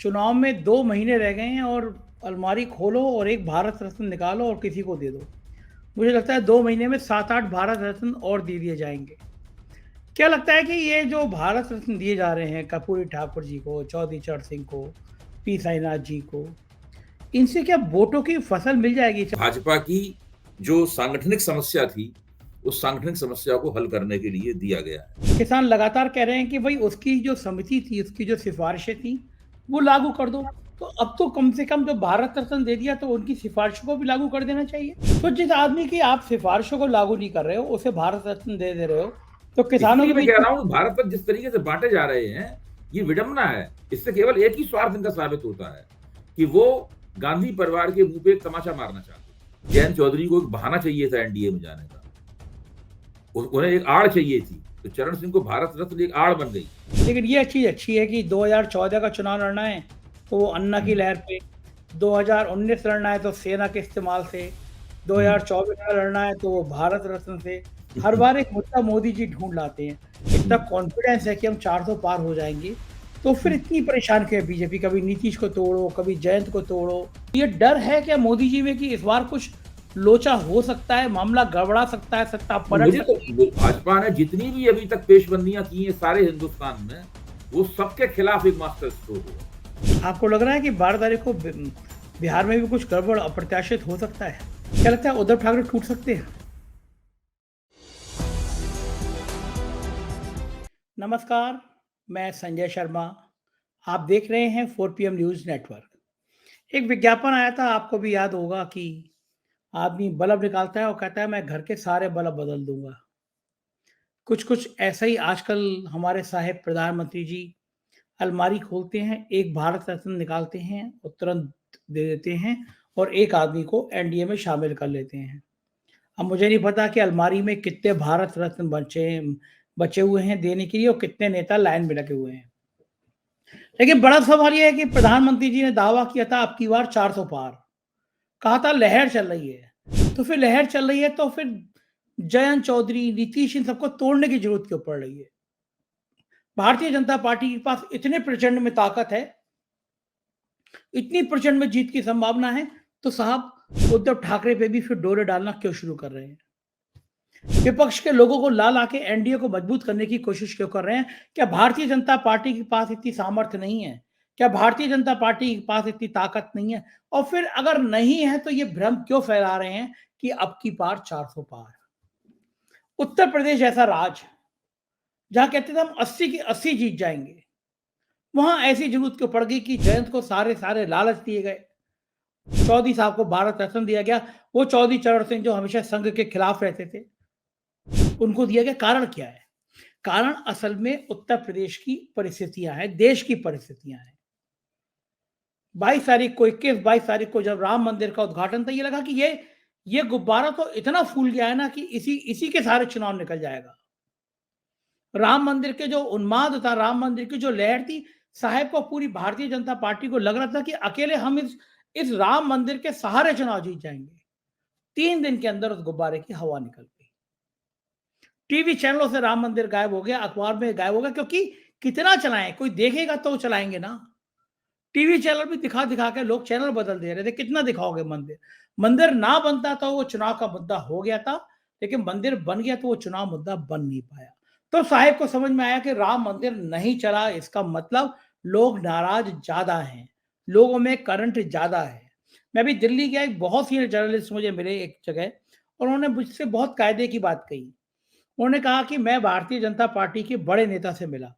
चुनाव में 2 महीने रह गए हैं और अलमारी खोलो और एक भारत रत्न निकालो और किसी को दे दो। मुझे लगता है 2 महीने में 7-8 भारत रत्न और दे दिए जाएँगे। क्या लगता है कि ये जो भारत रत्न दिए जा रहे हैं कर्पूरी ठाकुर जी को, चौधरी चरण सिंह को, पी साईनाथ जी को, इनसे क्या वोटों की फसल मिल जाएगी? भाजपा की जो सांगठनिक समस्या थी, उस सांगठनिक समस्या को हल करने के लिए दिया गया है। किसान लगातार कह रहे हैं कि भई उसकी जो समिति थी, उसकी जो सिफ़ारिशें थी, वो लागू कर दो। तो अब तो कम से कम जो भारत रत्न दे दिया तो उनकी सिफ़ारिशों को भी लागू कर देना चाहिए। तो जिस आदमी की आप सिफ़ारिशों को लागू नहीं कर रहे हो, उसे भारत रत्न दे दे रहे हो, तो किसानों इसीलिए के मैं बीच कह में रहा हूँ भारत पर जिस तरीके से बाँटे जा रहे हैं, ये विडंबना है। इससे केवल एक ही स्वार्थ इनका साबित होता है कि वो गांधी परिवार के मुँह पे एक तमाचा मारना चाहते हैं। जयंत चौधरी को एक बहाना चाहिए था एनडीए में जाने का। उन्हें एक आड़ चाहिए थी, तो चरण सिंह को भारत रत्न एक आड़ बन गई। लेकिन ये चीज़ अच्छी है कि 2014 का चुनाव लड़ना है, तो वो अन्ना की हुँ, लहर पे, 2019 लड़ना है तो सेना के इस्तेमाल से, हुँ। 2024 में लड़ना है तो वो भारत रत्न से, हर बार एक मुद्दा मोदी जी ढूँढ लाते हैं। इतना हुँ, कॉन्फिडेंस है कि हम 400 पार हो जाएँगे, तो फिर हुँ। इतनी परेशान क्यों है बीजेपी? कभी नीतीश को तोड़ो, कभी जयंत को तोड़ो। ये डर है क्या मोदी जी में कि इस बार कुछ लोचा हो सकता है, मामला गड़बड़ा सकता है, सत्ता पलट मुझे तो सकती है? भाजपा ने जितनी भी अभी तक पेशबंदियां की हैं सारे हिंदुस्तान में, वो सबके खिलाफ एक मास्टर स्ट्रोक हुआ। आपको लग रहा है कि 12 तारीख को बिहार में भी कुछ गड़बड़ अप्रत्याशित हो सकता है? क्या लगता है उद्धव ठाकरे टूट सकते हैं? नमस्कार, मैं संजय शर्मा। आप देख रहे हैं 4 पीएम न्यूज़ नेटवर्क। एक विज्ञापन आया था, आपको भी याद होगा कि आदमी बल्ब निकालता है और कहता है मैं घर के सारे बल्ब बदल दूँगा। कुछ-कुछ ऐसा ही आजकल हमारे साहेब प्रधानमंत्री जी अलमारी खोलते हैं, एक भारत रत्न निकालते हैं और तुरंत दे देते हैं और एक आदमी को एनडीए में शामिल कर लेते हैं। अब मुझे नहीं पता कि अलमारी में कितने भारत रत्न बचे बचे हुए हैं देने के लिए और कितने नेता लाइन में लगे हुए हैं। लेकिन बड़ा सवाल ये है कि प्रधानमंत्री जी ने दावा किया था अब की बार 400 पार। कहा था लहर चल रही है। तो फिर लहर चल रही है तो फिर जयंत चौधरी, नीतीश इन सबको तोड़ने की ज़रूरत क्यों पड़ रही है? भारतीय जनता पार्टी के पास इतने प्रचंड में ताकत है, इतनी प्रचंड में जीत की संभावना है, तो साहब उद्धव ठाकरे पे भी फिर डोरे डालना क्यों शुरू कर रहे हैं? विपक्ष के लोगों को ला के एनडीए को मजबूत करने की कोशिश क्यों कर रहे हैं? क्या भारतीय जनता पार्टी के पास इतनी सामर्थ्य नहीं है? क्या भारतीय जनता पार्टी के पास इतनी ताकत नहीं है? और फिर अगर नहीं है तो ये भ्रम क्यों फैला रहे हैं कि अब की बार 400 पार? उत्तर प्रदेश ऐसा राज्य जहां कहते थे हम 80 की 80 जीत जाएंगे, वहां ऐसी जरूरत क्यों पड़ गई कि जयंत को सारे सारे लालच दिए गए, चौधरी साहब को भारत रत्न दिया गया, वो चौधरी चरण सिंह जो हमेशा संघ के खिलाफ रहते थे उनको दिया गया। कारण क्या है? कारण असल में उत्तर प्रदेश की परिस्थितियां हैं, देश की परिस्थितियां हैं। 22 तारीख को 21-22 तारीख को जब राम मंदिर का उद्घाटन था, ये लगा कि ये गुब्बारा तो इतना फूल गया है ना कि इसी इसी के सारे चुनाव निकल जाएगा। राम मंदिर के जो उन्माद था, राम मंदिर की जो लहर थी, साहब को पूरी भारतीय जनता पार्टी को लग रहा था कि अकेले हम इस राम मंदिर के सहारे चुनाव जीत जाएंगे। 3 दिन के अंदर उस गुब्बारे की हवा निकल गई। टीवी चैनलों से राम मंदिर गायब हो गया, अखबार में गायब हो गया, क्योंकि कितना चलाएं, कोई देखेगा तो चलाएंगे ना। टीवी चैनल भी दिखा दिखा के लोग चैनल बदल दे रहे थे, कितना दिखाओगे मंदिर? मंदिर ना बनता तो वो चुनाव का मुद्दा हो गया था, लेकिन मंदिर बन गया तो वो चुनाव मुद्दा बन नहीं पाया। तो साहेब को समझ में आया कि राम मंदिर नहीं चला, इसका मतलब लोग नाराज ज्यादा हैं, लोगों में करंट ज्यादा है। मैं भी दिल्ली गया, एक बहुत सीनियर जर्नलिस्ट मुझे मिले एक जगह, और उन्होंने मुझसे बहुत कायदे की बात कही। उन्होंने कहा कि मैं भारतीय जनता पार्टी के बड़े नेता से मिला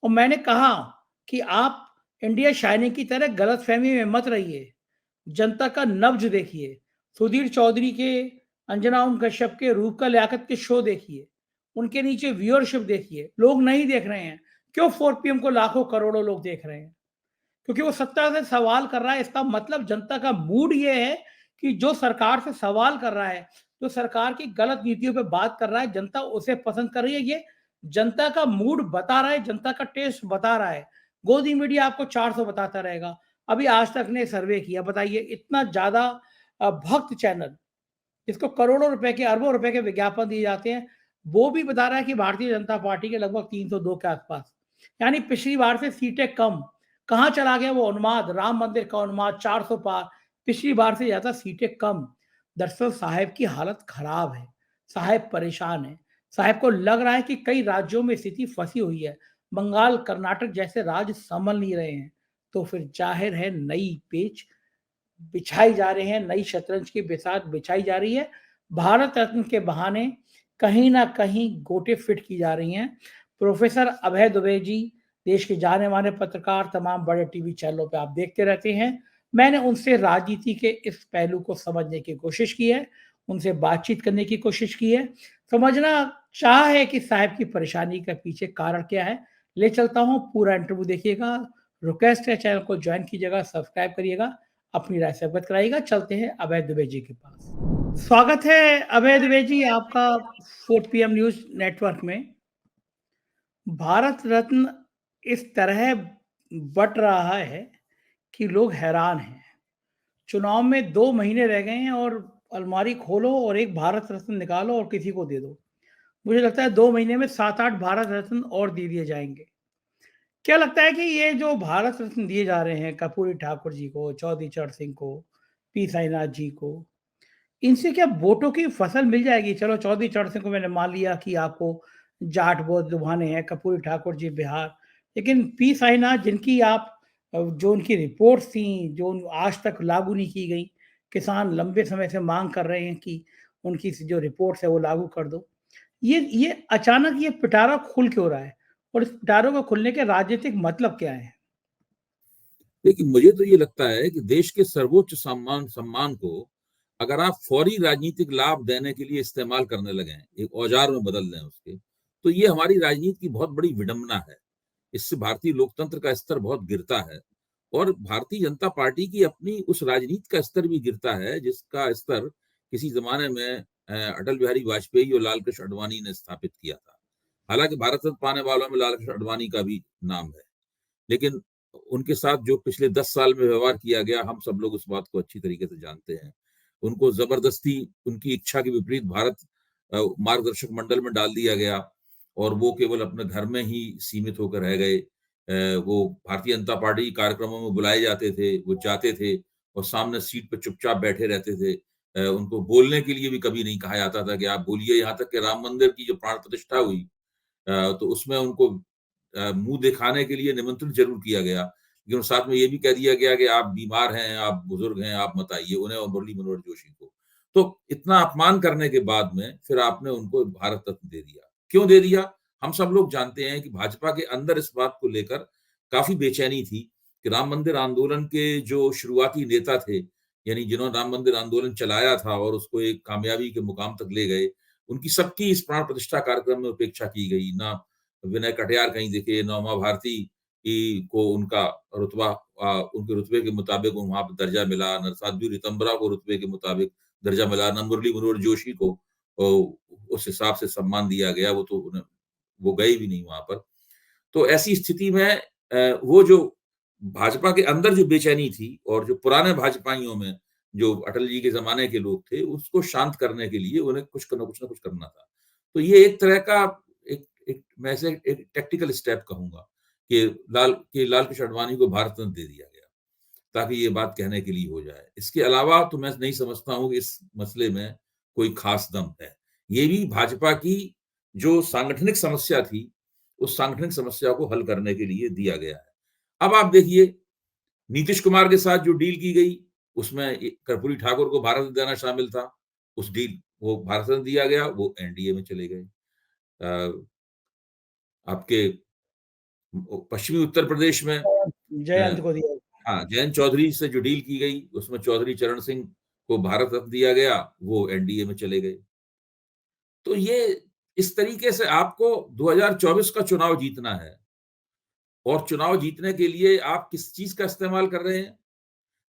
और मैंने कहा कि आप इंडिया शाइनिंग की तरह गलतफहमी में मत रहिए, जनता का नब्ज देखिए। सुधीर चौधरी के, अंजना ओम कश्यप के, रूप का लियाकत के शो देखिए, उनके नीचे व्यूअरशिप देखिए। लोग नहीं देख रहे हैं। क्यों 4 पीएम को लाखों करोड़ों लोग देख रहे हैं? क्योंकि वो सत्ता से सवाल कर रहा है। इसका मतलब जनता का मूड ये है कि जो सरकार से सवाल कर रहा है, जो सरकार की गलत नीतियों पे बात कर रहा है, जनता उसे पसंद कर रही है। ये जनता का मूड बता रहा है, जनता का टेस्ट बता रहा है। गोदी मीडिया आपको 400 बताता रहेगा। अभी आज तक ने सर्वे किया, बताइए इतना ज्यादा भक्त चैनल, इसको करोड़ों रुपए के, अरबों रुपए के विज्ञापन दिए जाते हैं, वो भी बता रहा है कि भारतीय जनता पार्टी के लगभग 302 के आसपास, यानी पिछली बार से सीटें कम। कहाँ चला गया वो उन्माद, राम मंदिर का उन्माद, 400 पार, पिछली बार से ज़्यादा सीटें कम। दरअसल साहब की हालत खराब है, साहब परेशान है, साहब को लग रहा है कि कई राज्यों में स्थिति फंसी हुई है, बंगाल, कर्नाटक जैसे राज्य संभल नहीं रहे हैं, तो फिर जाहिर है नई पेच बिछाई जा रहे हैं, नई शतरंज की बिसात बिछाई जा रही है। भारत रत्न के बहाने कहीं न कहीं गोटे फिट की जा रही हैं। प्रोफ़ेसर अभय दुबे जी, देश के जाने-माने पत्रकार, तमाम बड़े टीवी चैनलों पे आप देखते रहते हैं। मैंने उनसे राजनीति के इस पहलू को समझने की कोशिश की है, उनसे बातचीत करने की कोशिश की है, समझना चाहा है कि साहब की परेशानी के पीछे कारण क्या है। ले चलता हूँ, पूरा इंटरव्यू देखिएगा, रिक्वेस्ट है चैनल को जॉइन कीजिएगा, सब्सक्राइब करिएगा, अपनी राय से अवगत कराइएगा। चलते हैं अभय दुबे जी के पास। स्वागत है अभय दुबे जी आपका 4 पीएम न्यूज़ नेटवर्क में। भारत रत्न इस तरह बँट रहा है कि लोग हैरान हैं। चुनाव में 2 महीने रह गए हैं और अलमारी खोलो और एक भारत रत्न निकालो और किसी को दे दो। मुझे लगता है 2 महीने में 7-8 भारत रत्न और दे दिए जाएँगे। क्या लगता है कि ये जो भारत रत्न दिए जा रहे हैं कर्पूरी ठाकुर जी को, चौधरी चरण सिंह को, पी साईनाथ जी को, इनसे क्या वोटों की फसल मिल जाएगी? चलो चौधरी चरण सिंह को मैंने मान लिया कि आपको जाट बहुत लुभाने हैं, कर्पूरी ठाकुर जी बिहार, लेकिन पी साईनाथ जिनकी आप जो उनकी रिपोर्ट्स थी, जो आज तक लागू नहीं की गई, किसान लंबे समय से माँग कर रहे हैं कि उनकी जो रिपोर्ट्स है वो लागू कर दो। ये अचानक ये पिटारा खुल क्यों रहा है? और इस पिटारे को खुलने के राजनीतिक मतलब क्या हैं? देखिए, मुझे तो ये लगता है कि देश के सर्वोच्च सम्मान सम्मान को अगर आप फौरी राजनीतिक लाभ देने के लिए इस्तेमाल करने लगे हैं, एक औजार में बदल दें उसके, तो ये हमारी राजनीति की बहुत बड़ी विडंबना है। इससे भारतीय लोकतंत्र का स्तर बहुत गिरता है और भारतीय जनता पार्टी की अपनी उस राजनीति का स्तर भी गिरता है, जिसका स्तर किसी ज़माने में अटल बिहारी वाजपेयी और लाल कृष्ण आडवाणी ने स्थापित किया था। हालाँकि भारत रत्न पाने वालों में लाल कृष्ण आडवाणी का भी नाम है। लेकिन उनके साथ जो पिछले 10 साल में व्यवहार किया गया, हम सब लोग उस बात को अच्छी तरीके से जानते हैं। उनको ज़बरदस्ती उनकी इच्छा के विपरीत भारत मार्गदर्शक मंडल में डाल दिया गया और वो केवल अपने घर में ही सीमित होकर रह गए। वो भारतीय जनता पार्टी कार्यक्रमों में बुलाए जाते थे, वो जाते थे और सामने सीट पे चुपचाप बैठे रहते थे। उनको बोलने के लिए भी कभी नहीं कहा जाता था कि आप बोलिए, यहाँ तक कि राम मंदिर की जो प्राण प्रतिष्ठा हुई तो उसमें उनको मुँह दिखाने के लिए निमंत्रित ज़रूर किया गया, लेकिन साथ में ये भी कह दिया गया कि आप बीमार हैं, आप बुज़ुर्ग हैं, आप मत आइए, उन्हें और मुरली मनोहर जोशी को। तो इतना अपमान करने के बाद में फिर आपने उनको भारत रत्न दे दिया। क्यों दे दिया? हम सब लोग जानते हैं कि भाजपा के अंदर इस बात को लेकर काफ़ी बेचैनी थी कि राम मंदिर आंदोलन के जो शुरुआती नेता थे, यानी जिन्होंने राम मंदिर आंदोलन चलाया था और उसको एक कामयाबी के मुकाम तक ले गए, उनकी सबकी इस प्राण प्रतिष्ठा कार्यक्रम में उपेक्षा की गई। ना विनय कटियार कहीं दिखे, ना उमा भारती को उनका रुतबा उनके रुतबे के मुताबिक वहाँ पे दर्जा मिला, ना साध्वी रितंबरा को रुतबे के मुताबिक दर्जा मिला, ना मुरली मनोहर जोशी को उस हिसाब से सम्मान दिया गया, वो तो वो गए भी नहीं वहाँ पर। तो ऐसी स्थिति में वो जो भाजपा के अंदर जो बेचैनी थी और जो पुराने भाजपाइयों में जो अटल जी के ज़माने के लोग थे, उसको शांत करने के लिए उन्हें कुछ न कुछ करना था। तो ये एक तरह का एक एक मैं इसे एक टैक्टिकल स्टेप कहूँगा कि लाल कृष्ण आडवाणी को भारत रत्न दे दिया गया, ताकि ये बात कहने के लिए हो जाए। इसके अलावा तो मैं नहीं समझता हूँ कि इस मसले में कोई ख़ास दम है। ये भी भाजपा की जो सांगठनिक समस्या थी, उस सांगठनिक समस्या को हल करने के लिए दिया गया है। अब आप देखिए, नीतीश कुमार के साथ जो डील की गई, उसमें कर्पूरी ठाकुर को भारत रत्न देना शामिल था। उस डील वो भारत रत्न दिया गया, वो एनडीए में चले गए। अ, आपके पश्चिमी उत्तर प्रदेश में जयंत को दिया। हाँ, जयंत चौधरी से जो डील की गई, उसमें चौधरी चरण सिंह को भारत रत्न दिया गया, वो एनडीए में चले गए। तो ये इस तरीके से आपको 2024 का चुनाव जीतना है और चुनाव जीतने के लिए आप किस चीज़ का इस्तेमाल कर रहे हैं?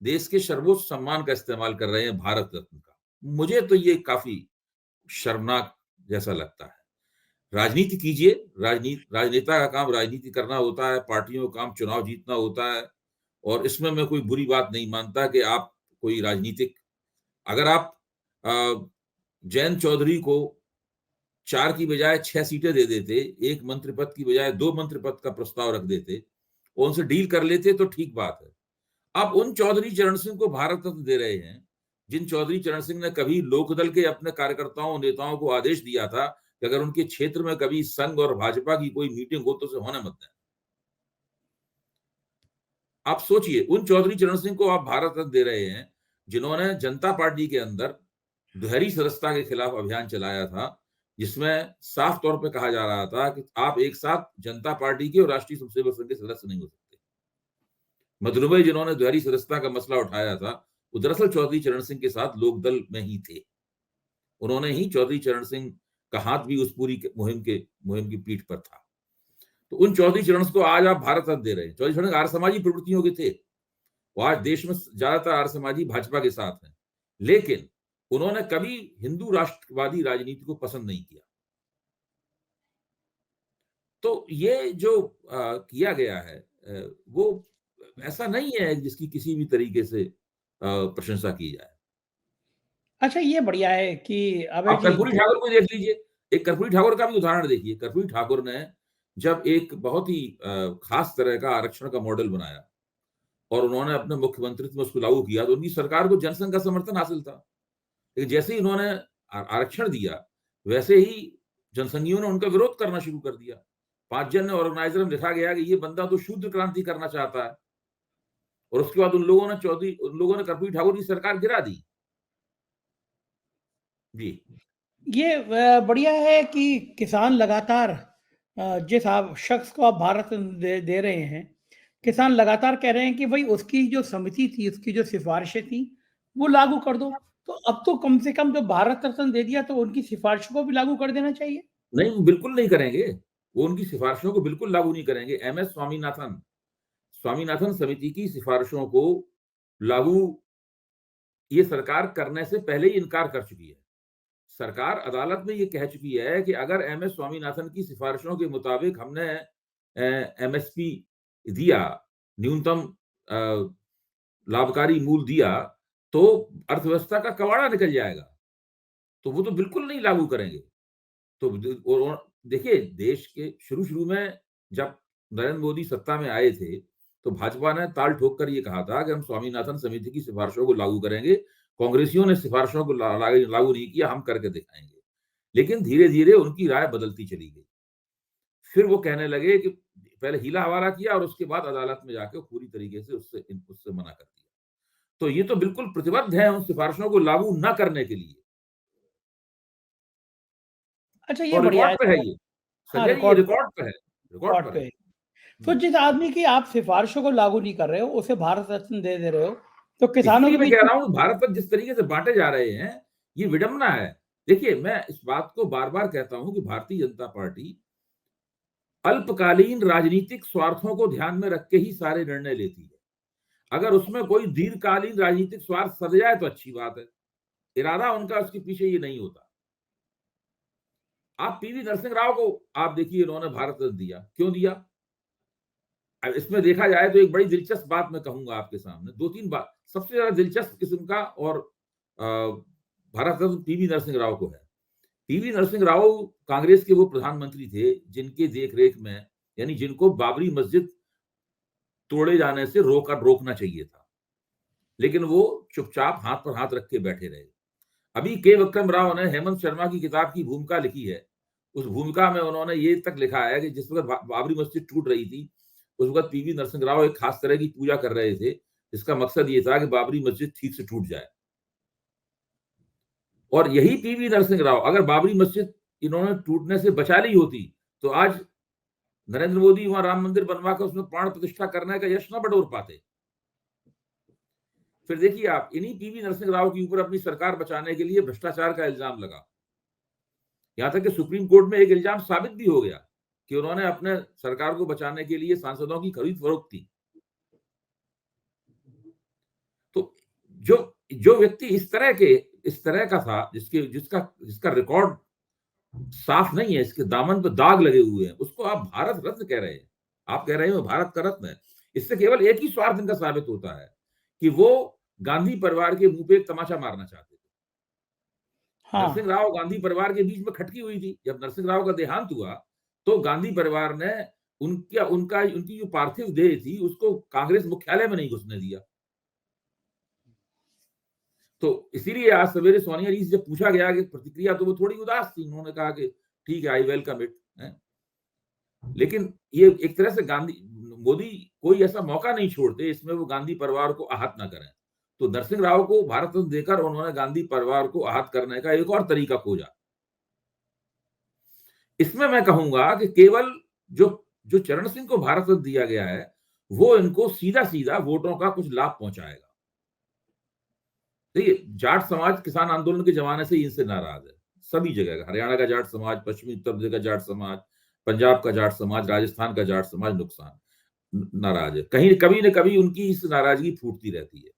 देश के सर्वोच्च सम्मान का इस्तेमाल कर रहे हैं, भारत रत्न का। मुझे तो ये काफ़ी शर्मनाक जैसा लगता है। राजनीति कीजिए, राजनेता का काम राजनीति करना होता है, पार्टियों का काम चुनाव जीतना होता है और इसमें मैं कोई बुरी बात नहीं मानता कि आप कोई राजनीतिक अगर आप अ, जयंत चौधरी को 4 की बजाय 6 सीटें दे देते, 1 मंत्री पद की बजाय 2 मंत्री पद का प्रस्ताव रख देते वो उनसे डील कर लेते तो ठीक बात है। अब उन चौधरी चरण सिंह को भारत रत्न दे रहे हैं जिन चौधरी चरण सिंह ने कभी लोकदल के अपने कार्यकर्ताओं नेताओं को आदेश दिया था कि अगर उनके क्षेत्र में कभी संघ और भाजपा की कोई मीटिंग हो तो उसे होने मत दें। आप सोचिए, उन चौधरी चरण सिंह को आप भारत रत्न दे रहे हैं जिन्होंने जनता पार्टी के अंदर दुहरी सदस्यता के खिलाफ अभियान चलाया था, जिसमें साफ तौर पे कहा जा रहा था कि आप एक साथ जनता पार्टी के और राष्ट्रीय स्वयंसेवक संघ के सदस्य नहीं हो सकते। मधुमेह जिन्होंने दुहरी सदस्यता का मसला उठाया था, वो दरअसल चौधरी चरण सिंह के साथ लोकदल में ही थे। उन्होंने ही चौधरी चरण सिंह का हाथ भी उस पूरी मुहिम की पीठ पर था। तो उन चौधरी चरण को आज आप भारत रत्न दे रहे हैं। चौधरी चरण आर्य समाजी प्रवृत्तियों के थे। वो आज देश में ज्यादातर आर्य समाजी भाजपा के साथ हैं, लेकिन उन्होंने कभी हिंदू राष्ट्रवादी राजनीति को पसंद नहीं किया। तो ये जो किया गया है वो ऐसा नहीं है जिसकी किसी भी तरीके से प्रशंसा की जाए। अच्छा, ये बढ़िया है कि अभय आप जी कर्पूरी ठाकुर को देख लीजिए, एक कर्पूरी ठाकुर का भी उदाहरण देखिए। कर्पूरी ठाकुर ने जब एक बहुत ही खास तरह का आरक्षण का मॉडल बनाया और उन्होंने अपने मुख्यमंत्रित्व में उसको लागू किया, तो उनकी सरकार को जनसंघ का समर्थन हासिल था। लेकिन जैसे ही उन्होंने आरक्षण दिया, वैसे ही जनसंघियों ने उनका विरोध करना शुरू कर दिया। 5 जन ऑर्गेनाइजर में लिखा गया कि ये बंदा तो शूद्र क्रांति करना चाहता है, और उसके बाद उन लोगों ने कर्पूरी ठाकुर की सरकार गिरा दी। जी। ये बढ़िया है कि किसान लगातार जिस आप शख्स को आप भारत रत्न दे रहे हैं, किसान लगातार कह रहे हैं कि भई उसकी जो समिति थी, उसकी जो सिफ़ारिशें थी, वो लागू कर दो। तो अब तो कम से कम जब भारत रत्न दे दिया तो उनकी सिफ़ारिशों को भी लागू कर देना चाहिए। नहीं, बिल्कुल नहीं करेंगे। वो उनकी सिफारिशों को बिल्कुल लागू नहीं करेंगे। एमएस स्वामीनाथन स्वामीनाथन समिति की सिफारिशों को लागू ये सरकार करने से पहले ही इनकार कर चुकी है। सरकार अदालत में ये कह चुकी है कि अगर एमएस स्वामीनाथन की सिफारिशों के मुताबिक हमने एमएसपी दिया, न्यूनतम लाभकारी मूल्य दिया, तो अर्थव्यवस्था का कबाड़ा निकल जाएगा। तो वो तो बिल्कुल नहीं लागू करेंगे। तो देखिए, देश के शुरू-शुरू में जब नरेंद्र मोदी सत्ता में आए थे, तो भाजपा ने ताल ठोक कर ये कहा था कि हम स्वामीनाथन समिति की सिफारिशों को लागू करेंगे। कांग्रेसियों ने सिफारिशों को लागू नहीं किया, हम करके दिखाएँगे। लेकिन धीरे-धीरे उनकी राय बदलती चली गई। फिर वो कहने लगे कि पहले हीला-हवाला किया और उसके बाद अदालत में जाके पूरी तरीके से उससे मना कर दिया। तो ये तो बिल्कुल प्रतिबद्ध हैं उन सिफारिशों को लागू न करने के लिए। अच्छा, ये और बढ़िया रिकॉर्ड है। पे है तो ये। हाँ, संजय जी, ये रिकॉर्ड पे है। रिकॉर्ड रिकॉर्ड पर है। पे। तो हुँ। जिस आदमी की आप सिफ़ारिशों को लागू नहीं कर रहे हो, उसे भारत रत्न दे रहे हो, तो किसानों के इसीलिए मैं बीच कह में रहा हूँ भारत पर जिस तरीके से बाँटे जा रहे हैं, ये विडंबना है। देखिए, मैं इस बात को बार-बार कहता हूँ कि भारतीय जनता पार्टी अल्पकालीन राजनीतिक स्वार्थों को ध्यान में रख के ही सारे निर्णय लेती है। अगर उसमें कोई दीर्घकालीन राजनीतिक स्वार्थ सध जाए तो अच्छी बात है। इरादा उनका उसके पीछे ये नहीं होता। आप पीवी नरसिंह राव को आप देखिए, उन्होंने भारत रत्न दिया। क्यों दिया? अब इसमें देखा जाए तो एक बड़ी दिलचस्प बात मैं कहूँगा आपके सामने, 2-3 बात। सबसे ज़्यादा दिलचस्प किस्म का और अ, भारत रत्न पीवी नरसिंह राव को है। पीवी नरसिंह राव कांग्रेस के वो प्रधानमंत्री थे, जिनके देख-रेख में यानी जिनको बाबरी मस्जिद तोड़े जाने से रोकना चाहिए था। लेकिन वो चुपचाप हाथ पर हाथ रख के बैठे रहे। अभी के विक्रम राव ने हेमंत शर्मा की किताब की भूमिका लिखी है। उस भूमिका में उन्होंने ये तक लिखा है कि जिस वक़्त बाबरी मस्जिद टूट रही थी, उस वक़्त पीवी नरसिंह राव एक खास तरह की पूजा कर रहे थे, जिसका मकसद ये था कि बाबरी मस्जिद ठीक से टूट जाए। और यही पीवी नरसिंह राव अगर बाबरी मस्जिद इन्होंने टूटने से बचा ली होती, तो आज नरेंद्र मोदी वहाँ राम मंदिर बनवा कर उसमें प्राण प्रतिष्ठा करने का यश ना बटोर पाते। फिर देखिए आप, इन्हीं पीवी नरसिंह राव के ऊपर अपनी सरकार बचाने के लिए भ्रष्टाचार का इल्ज़ाम लगा। यहाँ तक कि सुप्रीम कोर्ट में एक इल्ज़ाम साबित भी हो गया कि उन्होंने अपने सरकार को बचाने के लिए सांसदों की खरीद-फरोख्त की। तो जो जो व्यक्ति इस तरह का था, जिसका रिकॉर्ड साफ नहीं है, इसके दामन पे दाग लगे हुए हैं, उसको आप भारत रत्न कह रहे हैं। आप कह रहे हो भारत का रत्न है। इससे केवल एक ही स्वार्थ इनका साबित होता है कि वो गांधी परिवार के मुँह पे एक तमाचा मारना चाहते थे। हाँ, नरसिंह राव गांधी परिवार के बीच में खटकी हुई थी। जब नरसिंह राव का देहांत हुआ, तो गांधी परिवार ने उनकी जो पार्थिव देह थी उसको कांग्रेस मुख्यालय में नहीं घुसने दिया। तो इसीलिए आज सवेरे सोनिया जी से जब पूछा गया कि प्रतिक्रिया, तो वो थोड़ी उदास थी। उन्होंने कहा कि ठीक है, आई वेलकम इट। लेकिन ये एक तरह से मोदी कोई ऐसा मौका नहीं छोड़ते इसमें वो गांधी परिवार को आहत ना करें। तो नरसिंह राव को भारत रत्न देकर उन्होंने गांधी परिवार को आहत करने का एक और तरीका खोजा। इसमें मैं कहूंगा कि केवल जो जो चरण सिंह को भारत रत्न दिया गया है वो इनको सीधा सीधा वोटों का कुछ लाभ पहुंचाएगा। देखिए, जाट समाज किसान आंदोलन के जमाने से इनसे नाराज है, सभी जगह का। हरियाणा का जाट समाज, पश्चिमी उत्तर प्रदेश का जाट समाज, पंजाब का जाट समाज, राजस्थान का जाट समाज नाराज है। कहीं कभी न कभी उनकी इस नाराजगी फूटती रहती है।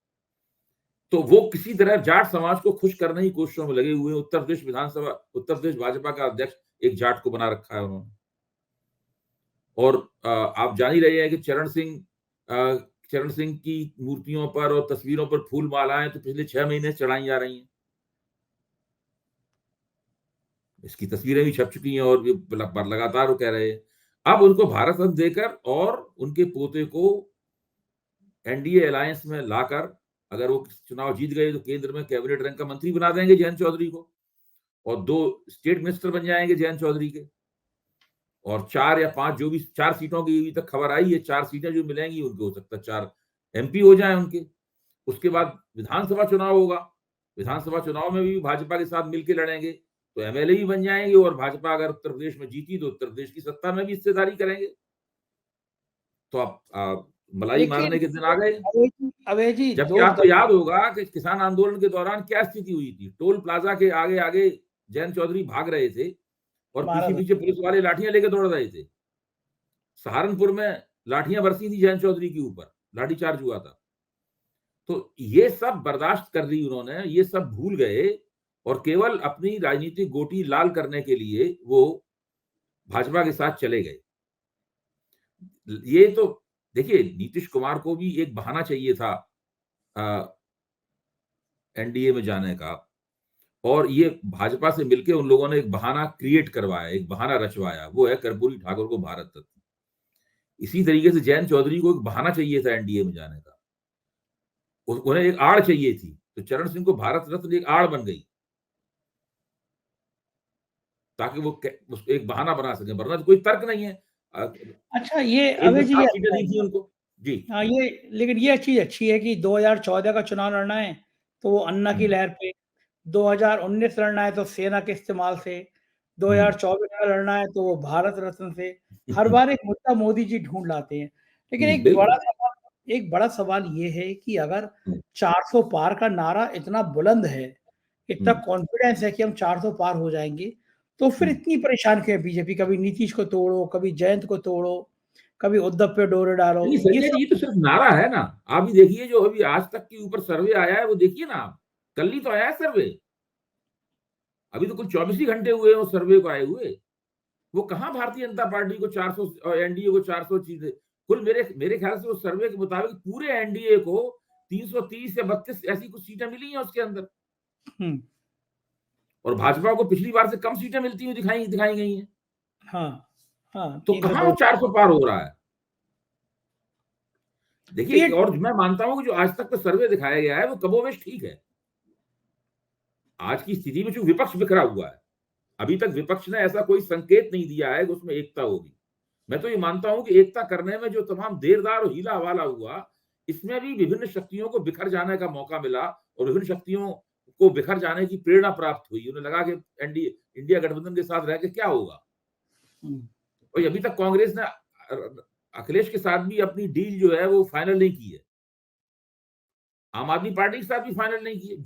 तो वो किसी तरह जाट समाज को खुश करने की कोशिशों में लगे हुए हैं। उत्तर प्रदेश भाजपा का अध्यक्ष एक जाट को बना रखा है उन्होंने। और आप जान ही रहे हैं कि चरण सिंह की मूर्तियों पर और तस्वीरों पर फूल मालाएं तो पिछले 6 महीने से चढ़ाई जा रही हैं। इसकी तस्वीरें भी छप चुकी हैं और लगातार वो कह रहे हैं। अब उनको भारत रत्न देकर और उनके पोते को एनडीए अलायंस में लाकर अगर वो चुनाव जीत गए तो केंद्र में कैबिनेट रैंक का मंत्री बना देंगे जयंत चौधरी को, और 2 स्टेट मिनिस्टर बन जाएंगे जयंत चौधरी के, और 4 या 5 जो भी 4 सीटों की अभी तक खबर आई है, 4 सीटें जो मिलेंगी उनको हो सकता है 4 एमपी हो जाए उनके। उसके बाद विधानसभा चुनाव होगा। विधानसभा चुनाव में भी भाजपा के साथ मिलकर लड़ेंगे तो एमएलए भी बन जाएंगे, और भाजपा अगर उत्तर प्रदेश में जीती तो उत्तर प्रदेश की सत्ता में भी हिस्सेदारी करेंगे। तो आप मलाई मारने के दिन आ गए। अवय जी, जबकि आपको याद होगा कि किसान आंदोलन के दौरान क्या स्थिति हुई थी। टोल प्लाजा के आगे आगे जयंत चौधरी भाग रहे थे और पीछे पीछे पुलिस वाले लाठियां लेके दौड़ रहे थे। सहारनपुर में लाठियां बरसी थी जयंत चौधरी के ऊपर, लाठीचार्ज हुआ था। तो ये सब बर्दाश्त कर ली उन्होंने, ये सब भूल गए और केवल अपनी राजनीतिक गोटी लाल करने के लिए वो भाजपा के साथ चले गए। ये तो देखिए, नीतीश कुमार को भी एक बहाना चाहिए था एनडीए में जाने का, और ये भाजपा से मिलकर उन लोगों ने एक बहाना क्रिएट करवाया, एक बहाना रचवाया, वो है कर्पूरी ठाकुर को भारत रत्न। इसी तरीके से जयंत चौधरी को एक बहाना चाहिए था एनडीए में जाने का, उन्हें एक आड़ चाहिए थी। तो चरण सिंह को भारत रत्न एक आड़ बन गई ताकि वो एक बहाना बना सके, वरना तो कोई तर्क नहीं है। अच्छा, ये अवय जी सीटें दी थी उनको जी। हाँ, ये लेकिन ये चीज अच्छी है कि 2014 का चुनाव लड़ना है तो वो अन्ना की लहर पे, 2019 लड़ना है तो सेना के इस्तेमाल से, 2024 में लड़ना है तो वो भारत रत्न से। हर बार एक मुद्दा मोदी जी ढूंढ लाते हैं। लेकिन एक बड़ा सवाल ये है कि अगर 400 पार का नारा इतना बुलंद है, इतना कॉन्फिडेंस है कि हम 400 पार हो जाएंगे, तो फिर इतनी परेशान क्यों है बीजेपी? कभी नीतीश को तोड़ो, कभी जयंत को तोड़ो, कभी उद्धव पे डोरे डालो। संजय जी, ये तो सिर्फ नारा है ना। आप ही देखिए, जो अभी आज तक के ऊपर सर्वे आया है वो देखिए ना आप। कल ही तो आया है सर्वे, अभी तो कुल 24 ही घंटे हुए हैं उस सर्वे को आए हुए। वो कहां भारतीय जनता पार्टी को 400 और एनडीए को 400 चीजें कुल, मेरे ख्याल से उस सर्वे के मुताबिक पूरे एनडीए को 330 या 32 ऐसी कुछ सीटें मिली हैं उसके अंदर, और भाजपा को पिछली बार से कम सीटें मिलती हुई दिखाई गई हैं। हाँ, तो कहां 400 पार हो रहा है? देखिए, और मैं मानता हूं कि जो आज तक का सर्वे दिखाया गया है वो कमोवेश ठीक है। आज की स्थिति में जो विपक्ष बिखरा हुआ है, अभी तक विपक्ष ने ऐसा कोई संकेत नहीं दिया है कि उसमें एकता होगी। मैं तो ये मानता हूं कि एकता करने में जो तमाम देरदार और हीला हवाला हुआ, इसमें भी विभिन्न शक्तियों को बिखर जाने का मौका मिला और विभिन्न शक्तियों को बिखर जाने की प्रेरणा प्राप्त हुई। उन्हें लगा कि इंडिया गठबंधन के साथ रह के क्या होगा। और अभी तक कांग्रेस ने अखिलेश के साथ भी अपनी डील जो है वो फाइनल नहीं की है, आम आदमी पार्टी के साथ भी फाइनल नहीं की है।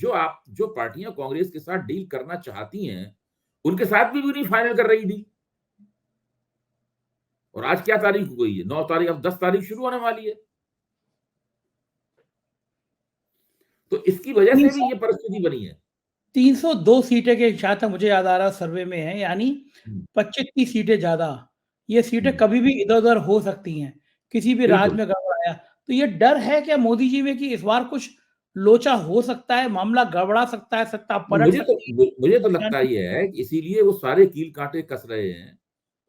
जो पार्टियां कांग्रेस के साथ डील करना चाहती हैं उनके साथ भी नहीं फाइनल कर रही डील। और आज क्या तारीख हो गई है? 9 तारीख, अब 10 तारीख शुरू होने वाली है। तो इसकी वजह से भी ये परिस्थिति बनी है। 302 सीटें के जहां तक मुझे याद आ रहा सर्वे में है, यानी 25-30 सीटें ज्यादा। ये सीटें कभी भी इधर उधर हो सकती हैं, किसी भी राज्य में गड़बड़ाया तो ये डर है क्या मोदी जी में कि इस बार कुछ लोचा हो सकता है, मामला गड़बड़ा सकता है, सत्ता पलट सकती है? मुझे तो लगता ही है, इसीलिए वो सारे कील कांटे कस रहे हैं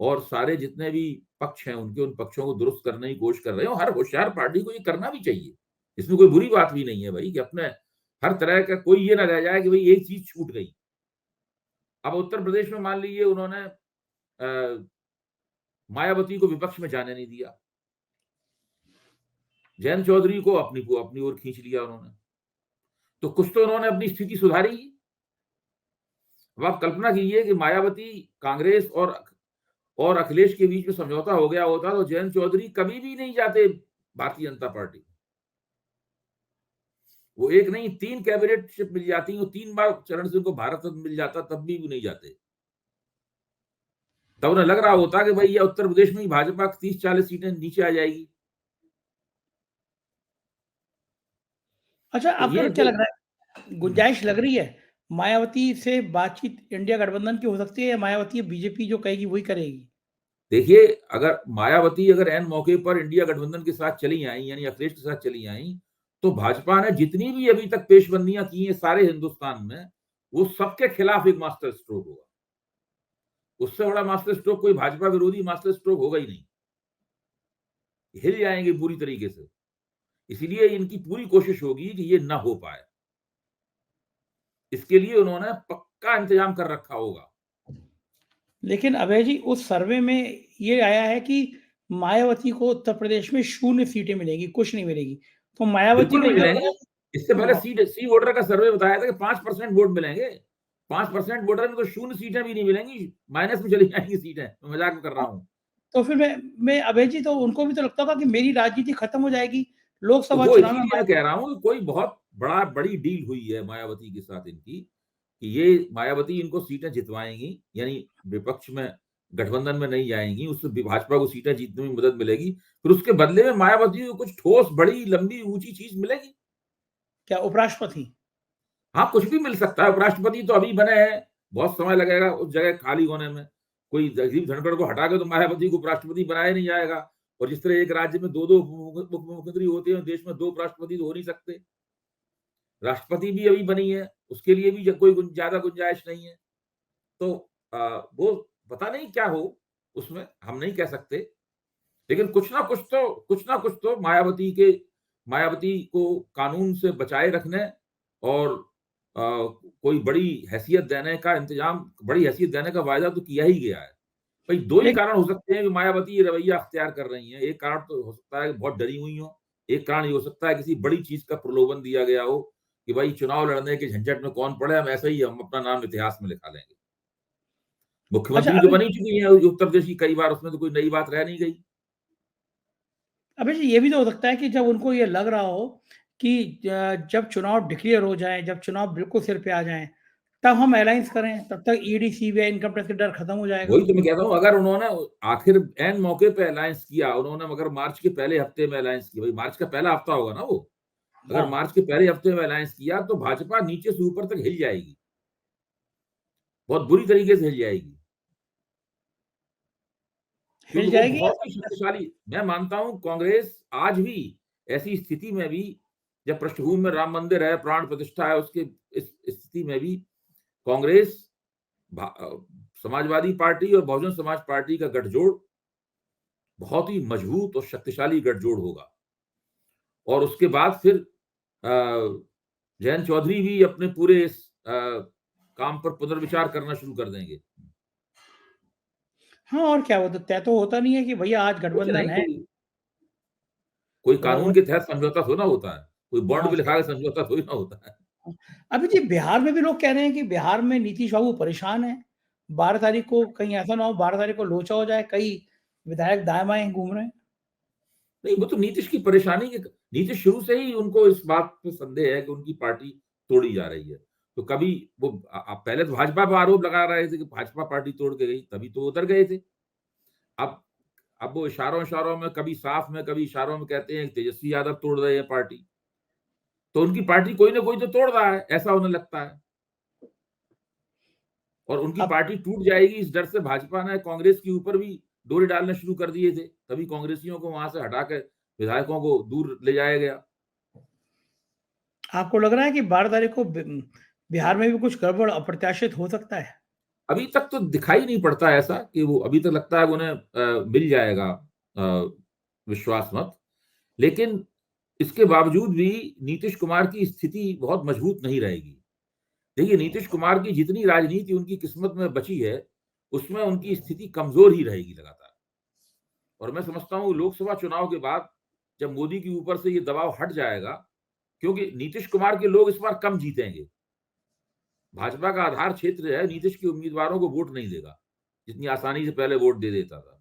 और सारे जितने भी पक्ष हैं उनके उन पक्षों को दुरुस्त करने की कोशिश कर रहे हैं। और हर होशियार पार्टी को ये करना भी चाहिए, इसमें कोई बुरी बात भी नहीं है भाई, कि अपने हर तरह का कोई ये ना रह जाए कि भाई एक चीज छूट गई। अब उत्तर प्रदेश में मान लीजिए उन्होंने मायावती को विपक्ष में जाने नहीं दिया, जयंत चौधरी को अपनी ओर खींच लिया उन्होंने, तो कुछ तो उन्होंने अपनी स्थिति सुधारी। अब आप कल्पना कीजिए कि मायावती, कांग्रेस और अखिलेश के बीच में समझौता हो गया होता तो जयंत चौधरी कभी भी नहीं जाते भारतीय जनता पार्टी। वो एक नहीं 3 कैबिनेटशिप मिल जाती, वो 3 बार चरण सिंह को भारत रत्न मिल जाता, तब भी वो नहीं जाते। तब उन्हें लग रहा होता कि भाई ये उत्तर प्रदेश में ही भाजपा 30-40 सीटें नीचे आ जाएगी। अच्छा, तो आपको ये क्या जो लग रहा है, गुंजाइश लग रही है मायावती से बातचीत इंडिया गठबंधन की हो सकती है, या मायावती बीजेपी जो कहेगी वही करेगी? देखिए, अगर मायावती अगर एन मौके पर इंडिया गठबंधन के साथ चली आई, यानी अखिलेश के साथ चली आई, तो भाजपा ने जितनी भी अभी तक पेशबंदियां की हैं सारे हिंदुस्तान में, वो सबके खिलाफ एक मास्टर स्ट्रोक होगा। उससे बड़ा मास्टर स्ट्रोक कोई भाजपा विरोधी मास्टर स्ट्रोक होगा ही नहीं। हिल जाएंगे पूरी तरीके से। इसीलिए इनकी पूरी कोशिश होगी कि ये ना हो पाए। इसके लिए उन्होंने पक्का इंतजाम कर रखा होगा। लेकिन अभय जी, उस सर्वे में ये आया है कि मायावती को उत्तर प्रदेश में 0 सीटें मिलेंगी, कुछ नहीं मिलेगी। तो मायावती बिल्कुल को नहीं ये लग मिलेंगे। रहा है इससे कि पहले सी वोटर का सर्वे बताया था कि 5% वोट मिलेंगे। 5% वोटर में तो 0 सीटें भी नहीं मिलेंगी, माइनस में चली जाएंगी सीटें। मैं मजाक में कर रहा हाँ, हूं। तो फिर मैं अभय जी, तो उनको भी तो लगता होगा कि मेरी राजनीति खत्म हो जाएगी, तो लोकसभा वो चुनाव में इसीलिए मैं कह रहा हूं कि कोई बहुत बड़ी डील हुई है मायावती के साथ इनकी, कि ये मायावती इनको सीटें जितवाएंगी, यानी विपक्ष में गठबंधन में नहीं जाएंगी, उससे भाजपा को सीटें जीतने में मदद मिलेगी। फिर उसके बदले में मायावती को कुछ ठोस, बड़ी, लंबी, ऊंची चीज मिलेगी। क्या उपराष्ट्रपति? हाँ, कुछ भी मिल सकता है। उपराष्ट्रपति तो अभी बने हैं, बहुत समय लगेगा उस जगह खाली होने में। कोई जगदीप धनखड़ को हटा के तो मायावती को उपराष्ट्रपति बनाया नहीं जाएगा। और जिस तरह एक राज्य में 2-2 उप मुख्यमंत्री होते हैं, देश में 2 उपराष्ट्रपति तो हो नहीं सकते। राष्ट्रपति भी अभी बनी है, उसके लिए भी कोई ज्यादा गुंजाइश नहीं है। तो वो पता नहीं क्या हो, उसमें हम नहीं कह सकते। लेकिन कुछ ना कुछ तो मायावती को कानून से बचाए रखने और कोई बड़ी हैसियत देने का इंतजाम, बड़ी हैसियत देने का वायदा तो किया ही गया है। भाई 2 ही लेकिन कारण हो सकते हैं कि मायावती ये रवैया अख्तियार कर रही हैं। एक कारण तो हो सकता है कि बहुत डरी हुई हो, एक कारण ये हो सकता है किसी बड़ी चीज का प्रलोभन दिया गया हो कि भाई चुनाव लड़ने के झंझट में कौन पड़े, हम ऐसे ही हम अपना नाम इतिहास में लिखा लेंगे। अच्छा, मुख्यमंत्री तो बन ही चुकी हैं उत्तर प्रदेश की कई बार, उसमें तो कोई नई बात रह नहीं गई। अभी जी, ये भी तो हो सकता है कि जब उनको ये लग रहा हो कि जब चुनाव डिक्लेयर हो जाए, जब चुनाव बिल्कुल सिर पे आ जाएँ, तब हम अलायंस करें, तब तक ईडी, सीबीआई, इनकम टैक्स का डर खत्म हो जाएगा। वही तो मैं कहता हूँ, अगर उन्होंने आखिर एन मौके पे अलायंस किया, उन्होंने मगर मार्च के पहले हफ्ते में अलायंस किया, भाई मार्च का पहला हफ्ता होगा ना वो, अगर हाँ, मार्च के पहले हफ्ते में अलायंस किया तो भाजपा नीचे से ऊपर तक हिल जाएगी, बहुत बुरी तरीके से हिल जाएगी। हिल क्योंकि वो जाएगी या बहुत ही शक्तिशाली, मैं मानता हूं कांग्रेस आज भी ऐसी स्थिति में भी, जब पृष्ठभूमि में राम मंदिर है, प्राण प्रतिष्ठा है, उसके इस स्थिति में भी कांग्रेस, समाजवादी पार्टी और बहुजन समाज पार्टी का गठजोड़ बहुत ही मजबूत और शक्तिशाली गठजोड़ होगा। और उसके बाद फिर जयंत चौधरी भी अपने पूरे इस काम पर पुनर्विचार करना शुरू कर देंगे। हाँ, और क्या, वो तो तय तो होता नहीं है कि भैया आज कुछ नहीं, गठबंधन है, कोई और कानून के तहत समझौता थोड़ा होता है, कोई बॉन्ड हाँ, भी सही लिखा के बात समझौता थोड़ी ना होता है। है। अभी जी, बिहार में भी लोग कह रहे हैं कि बिहार में नीतीश बाबू परेशान हैं। 12 तारीख को कहीं ऐसा ना हो, 12 तारीख को लोचा हो जाए, कई विधायक दाएँ-बाएँ घूम रहे हैं। नहीं, वो तो नीतीश की परेशानी के, नीतीश शुरू से ही उनको इस बात पे संदेह है कि उनकी पार्टी तोड़ी जा रही है। तो कभी वो पहले तो भाजपा पर आरोप लगा रहे थे कि भाजपा पार्टी तोड़ के गई, तभी तो उतर गए थे। अब अब वो इशारों इशारों में, कभी साफ में, कभी इशारों में कहते हैं कि तेजस्वी यादव तोड़ रहे हैं पार्टी। तो उनकी पार्टी कोई ना कोई तो तोड़ रहा है, ऐसा उन्हें लगता है। और उनकी अब पार्टी टूट जाएगी इस डर से भाजपा ने कांग्रेस के ऊपर भी डोरे डालने शुरू कर दिए थे, तभी कांग्रेसियों को वहां से हटाकर विधायकों को दूर ले जाया गया। आपको लग रहा है कि 12 तारीख को बिहार में भी कुछ गड़बड़ अप्रत्याशित हो सकता है? अभी तक तो दिखाई नहीं पड़ता ऐसा कि वो, अभी तक लगता है उन्हें मिल जाएगा विश्वास मत। लेकिन इसके बावजूद भी नीतीश कुमार की स्थिति बहुत मजबूत नहीं रहेगी। देखिए, नीतीश कुमार की जितनी राजनीति उनकी किस्मत में बची है, उसमें उनकी स्थिति कमजोर ही रहेगी लगातार। और मैं समझता हूँ लोकसभा चुनाव के बाद जब मोदी के ऊपर से ये दबाव हट जाएगा, क्योंकि नीतीश कुमार के लोग इस बार कम जीतेंगे। भाजपा का आधार क्षेत्र है, नीतीश के उम्मीदवारों को वोट नहीं देगा, जितनी आसानी से पहले वोट दे देता था।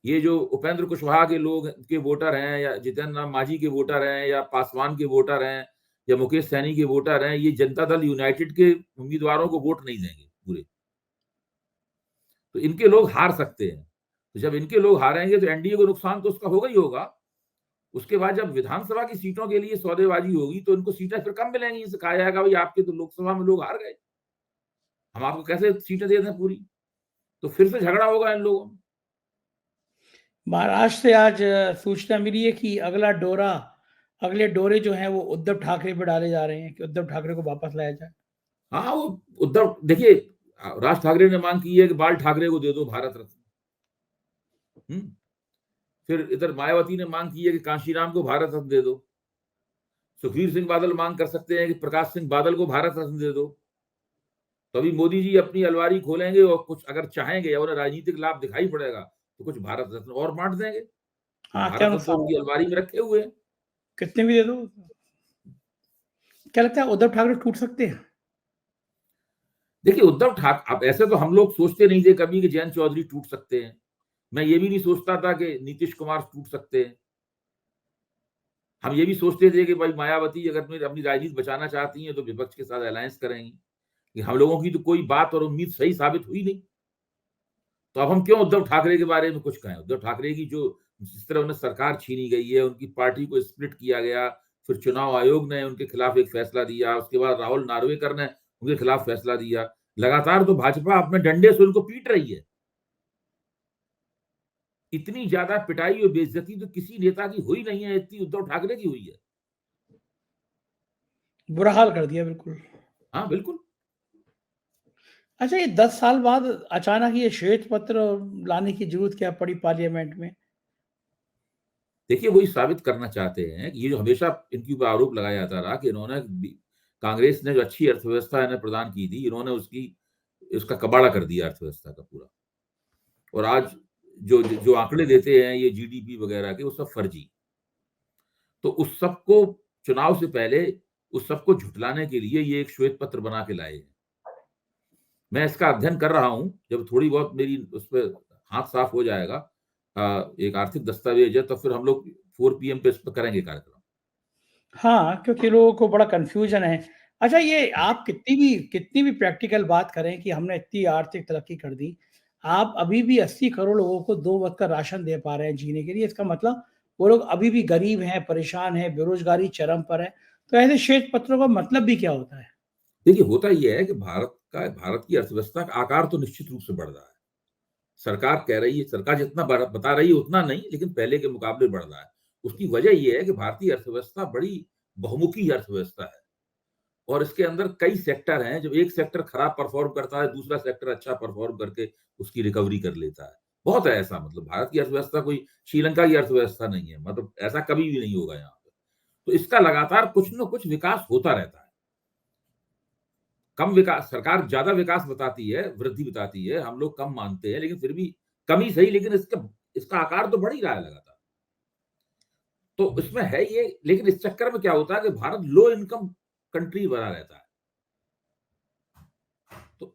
ये जो उपेंद्र कुशवाहा के लोग के वोटर हैं, या जितेंद्र राम मांझी के वोटर हैं, या पासवान के वोटर हैं, या मुकेश सहनी के वोटर हैं, ये जनता दल यूनाइटेड के उम्मीदवारों को वोट नहीं देंगे पूरे। तो इनके लोग हार सकते हैं। तो जब इनके लोग हारेंगे तो एनडीए को नुकसान तो उसका होगा ही होगा। उसके बाद जब विधानसभा की सीटों के लिए सौदेबाजी होगी तो इनको सीटें फिर कम मिलेंगी। इसे कहा जाएगा भाई आपके तो लोकसभा में लोग हार गए, हम आपको कैसे सीटें दे दें पूरी। तो फिर से झगड़ा होगा इन लोगों में। महाराष्ट्र से आज सूचना मिली है कि अगले डोरे जो हैं वो उद्धव ठाकरे पे डाले जा रहे हैं कि उद्धव ठाकरे को वापस लाया जाए। हाँ, वो उद्धव, देखिए, राज ठाकरे ने मांग की है कि बाल ठाकरे को दे दो भारत रत्न। फिर इधर मायावती ने मांग की है कि कांशीराम को भारत रत्न दे दो। सुखबीर सिंह बादल मांग कर सकते हैं कि प्रकाश सिंह बादल को भारत रत्न दे दो। तो अभी मोदी जी अपनी अलमारी खोलेंगे और कुछ अगर चाहेंगे या उन्हें राजनीतिक लाभ दिखाई पड़ेगा तो कुछ भारत रत्न और बांट देंगे। हाँ, क्या भारत रत्न तो नुकसान उनकी होगा? अलमारी में रखे हुए हैं। कितने भी दे दो। क्या लगता है उद्धव ठाकरे टूट सकते हैं? देखिए, उद्धव ठाकरे, अब ऐसे तो हम लोग सोचते नहीं थे कभी कि जयंत चौधरी टूट सकते हैं। मैं ये भी नहीं सोचता था कि नीतीश कुमार टूट सकते हैं। हम ये भी सोचते थे कि भाई मायावती अगर अपनी राजनीति बचाना चाहती हैं तो विपक्ष के साथ अलायंस करेंगी। कि हम लोगों की तो कोई बात और उम्मीद सही साबित हुई नहीं। तो अब हम क्यों उद्धव ठाकरे के बारे में कुछ कहें। उद्धव ठाकरे की जो जिस तरह उन्हें सरकार छीनी गई है, उनकी पार्टी को स्प्लिट किया गया, फिर चुनाव आयोग ने उनके खिलाफ एक फैसला दिया, उसके बाद राहुल नार्वेकर ने उनके खिलाफ फैसला दिया। लगातार तो भाजपा अपने डंडे से उनको पीट रही है। इतनी ज्यादा पिटाई और बेइज्जती तो किसी नेता की हुई नहीं है, इतनी उद्धव ठाकरे की हुई है। बुरा हाल कर दिया बिल्कुल। हाँ, बिल्कुल। अच्छा, ये 10 साल बाद अचानक ये श्वेत पत्र लाने की ज़रूरत क्या पड़ी पार्लियामेंट में? देखिए, वही साबित करना चाहते हैं कि ये जो हमेशा इनके ऊपर आरोप लगाया जाता रहा कि इन्होंने कांग्रेस ने जो अच्छी अर्थव्यवस्था इन्हें प्रदान की थी, इन्होंने उसका कबाड़ा कर दिया अर्थव्यवस्था का पूरा। और आज जो जो आंकड़े देते हैं ये जीडीपी वगैरह के, वो सब फर्जी। तो उस सबको चुनाव से पहले उस सबको झुठलाने के लिए ये एक श्वेत पत्र बना के लाए हैं। मैं इसका अध्ययन कर रहा हूं। जब थोड़ी बहुत मेरी उस पर हाथ साफ हो जाएगा, एक आर्थिक दस्तावेज है, तो फिर हम लोग 4 पीएम पे इस पर करेंगे कार्यक्रम। हाँ, क्योंकि लोगों को बड़ा कन्फ्यूज़न है। अच्छा, ये आप कितनी भी प्रैक्टिकल बात करें कि हमने इतनी आर्थिक तरक्की कर दी, आप अभी भी 80 करोड़ लोगों को 2 वक़्त का राशन दे पा रहे हैं जीने के लिए। इसका मतलब वो लोग अभी भी गरीब हैं, परेशान हैं, बेरोज़गारी चरम पर है। तो ऐसे श्वेत पत्रों का मतलब भी क्या होता है? देखिए, होता ये है कि भारत की अर्थव्यवस्था का आकार तो निश्चित रूप से बढ़ रहा है। सरकार कह रही है, सरकार जितना बता रही है उतना नहीं, लेकिन पहले के मुकाबले बढ़ रहा है। उसकी वजह ये है कि भारतीय अर्थव्यवस्था बड़ी बहुमुखी अर्थव्यवस्था है। और इसके अंदर कई सेक्टर हैं। जब एक सेक्टर खराब परफॉर्म करता है, दूसरा सेक्टर अच्छा परफॉर्म करके उसकी रिकवरी कर लेता है। बहुत है ऐसा। मतलब भारत की अर्थव्यवस्था कोई श्रीलंका की अर्थव्यवस्था नहीं है। मतलब ऐसा कभी भी नहीं होगा यहाँ पे। तो इसका लगातार कुछ न कुछ विकास होता रहता है। कम विकास, सरकार ज्यादा विकास बताती है, वृद्धि बताती है, हम लोग कम मानते हैं, लेकिन फिर भी कम ही सही, लेकिन इसका इसका आकार तो बढ़ ही रहा है लगातार। तो इसमें है ये, लेकिन इस चक्कर में क्या होता है कि भारत लो इनकम कंट्री बना रहता है। तो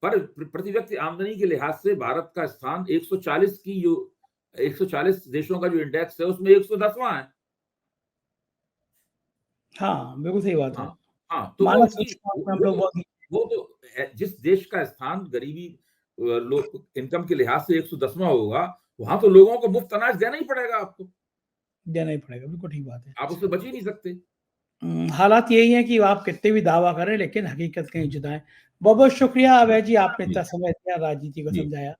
पर प्रति व्यक्ति आमदनी के लिहाज से भारत का स्थान 140 की जो 140 देशों का जो इंडेक्स है उसमें 110वां है। हाँ, बिल्कुल सही बात है। हाँ, हाँ, तो वो मानव उसकी सूचकांक में हम लोग बहुत वो तो जिस देश का स्थान गरीबी लोग इनकम के लिहाज से 110वां होगा, वहां तो लोगों को मुफ्त अनाज देना ही पड़ेगा आपको। देना ही पड़ेगा, बिल्कुल ठीक बात है। आप उससे बच ही नहीं सकते। हालात यही है कि आप कितने भी दावा करें लेकिन हकीकत कहीं जुदा है। बहुत-बहुत शुक्रिया अभय जी, आपने इतना जी, समय दिया, राजनीति को जी, समझाया।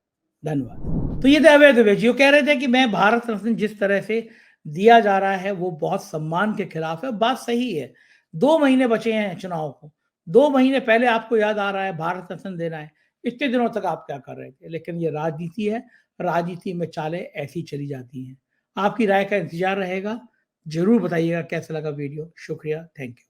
धन्यवाद। तो ये थे अभय दुबे जी, वो कह रहे थे कि मैं भारत रत्न जिस तरह से दिया जा रहा है वो बहुत सम्मान के खिलाफ है। बात सही है। 2 महीने बचे हैं चुनाव को। 2 महीने पहले आपको याद आ रहा है भारत रत्न देना है। इतने दिनों तक आप क्या कर रहे थे? लेकिन ये राजनीति है, राजनीति में चालें ऐसी चली जाती हैं। आपकी राय का इंतज़ार रहेगा। ज़रूर बताइएगा कैसा लगा वीडियो। शुक्रिया, थैंक यू।